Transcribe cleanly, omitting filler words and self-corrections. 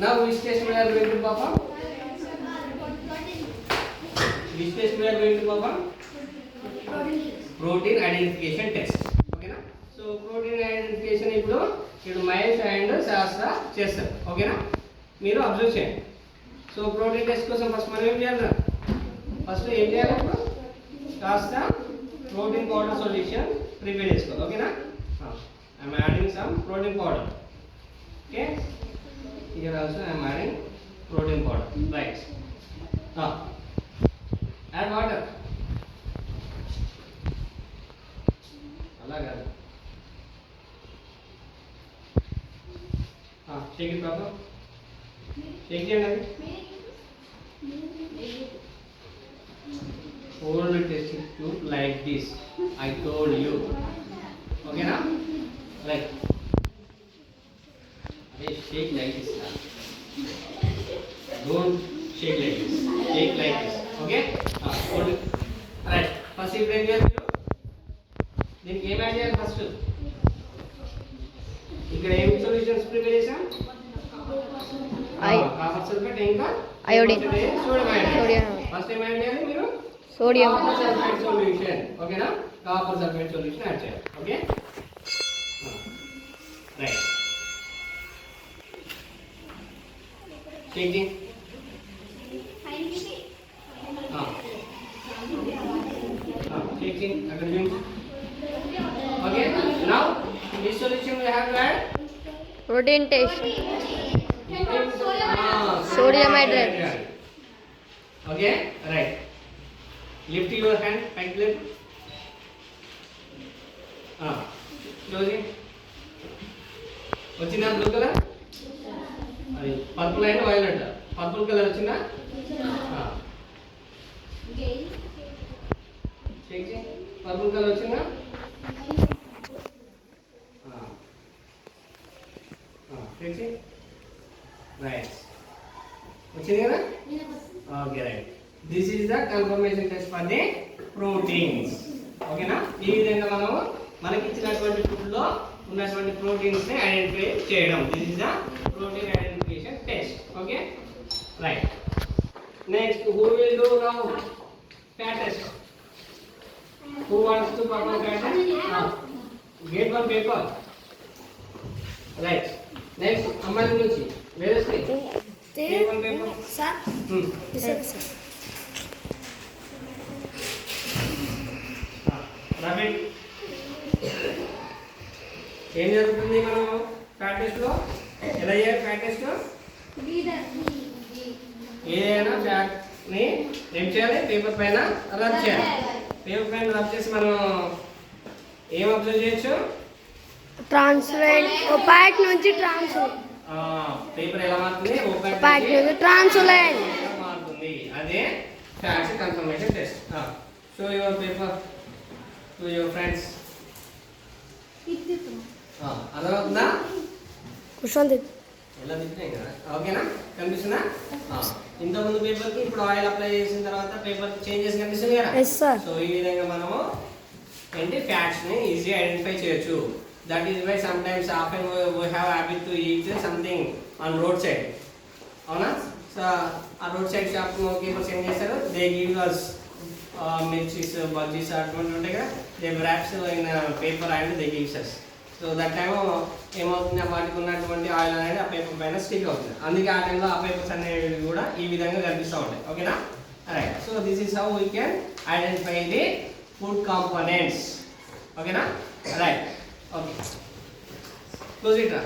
Now which test we are going to perform? Which test we are going to perform? Protein identification test. Okay na? So protein identification ఇప్పుడు Mahesh and శాస్త్ర చేస్తారు. ఓకేనా? మీరు observe చేయండి. So protein test కోసం first మనం ఏం చేయాలి? ఫస్ట్ ఏం చేయాలి? కాస్త ప్రోటీన్ పౌడర్ సొల్యూషన్ ప్రిపేర్ చేసుకోవాలి. ఓకేనా? I'm adding some protein powder. Okay, here also I am adding protein powder. Right. Add water. అలాగా shake it proper. Shake చేయండి. Hold the test tube like this. I told you. Okay na? Right. Shake like this. Don't shake like this. Shake like this. Okay? Hold it. Alright. First you bring your దీనికి ఏం add చేయాలి? First ఇక్కడ ఏం solutions prepare చేసాం? Copper sulphate ఇంకా iodine. Sodium. First ఏం add చేయాలి మీరు? Sodium sulphate solution. ఓకేనా? కాపర్ సల్ఫేట్ సొల్యూషన్ యాడ్ చేయాలి. Okay? Right. Changing. Changing. Okay. Now, this solution we have to add protein test. Sodium hydride. Okay. Right. Lift your hand. Right lift. Closing. What's in the blue color? అది purple and violet. Purple colour వచ్చిందా? Purple colour వచ్చిందా? Right. వచ్చింది కదా? Okay right. This is the confirmation test for the proteins. ఓకేనా? ఈ విధంగా మనము మనకి ఇచ్చినటువంటి ఫుడ్ లో ఉన్నటువంటి ప్రోటీన్స్ ని ఐడెంటిఫై చేయడం. This is the protein identification test. Okay right. Next who will do now fat test? Who wants to perform fat test? Get one paper. Right. Next అమ్మాయి నుంచి వేరే stay. Get one paper. Sir. Sir. Rabbit. ఏం జరుగుతుంది మనం fat test లో? ఎలా చేయాలి fat test? ఏదైనా ఫ్యాట్ ని ఏం చేయాలి? పేపర్ పైన రబ్ చేయాలి. పేపర్ పైన రబ్ చేసి మనం ఏం అబ్జర్వ్ చేయొచ్చు? ట్రాన్స్పరెంట్ ఒపాక్ నుంచి ట్రాన్స్పరెంట్. పేపర్ ఎలా మారుతుంది? ఒపాక్ నుంచి ట్రాన్స్పరెంట్ మారుతుంది. అదే fat confirmation test. Show your paper to your friends. అర్థమవుతుందా? కూర్చోండి. ఎలా తింటున్నాయి కదా? ఓకేనా? కనిపిస్తుందా? ఇంతకుముందు పేపర్కి ఇప్పుడు ఆయిల్ అప్లై చేసిన తర్వాత పేపర్ చేంజెస్ కనిపిస్తుంది కదా? సో ఈ విధంగా మనము ఏంటి ఫ్యాట్స్ ని ఈజీ ఐడెంటిఫై చేయొచ్చు. That is why sometimes often we have habit to eat something on road side. అవునా? సో ఆ రోడ్ సైడ్ షాప్ కీపర్స్ ఏం చేస్తారు? They give us mirchis bajjis అటువంటి ఉంటాయి కదా, they wraps in paper and they gives us. So that time ఏమవుతుంది? వాటికి ఉన్నటువంటి ఆయిల్ అనేది ఆ పేపర్ పైన స్టిక్ అవుతుంది. అందుకే ఆ టైంలో ఆ పేపర్స్ అనేవి కూడా ఈ విధంగా కనిపిస్తూ ఉంటాయి. ఓకేనా? Right. So this is how we can identify the food components. ఓకేనా? రైట్. ఓకే, క్లోజ్ ఇట్ రా.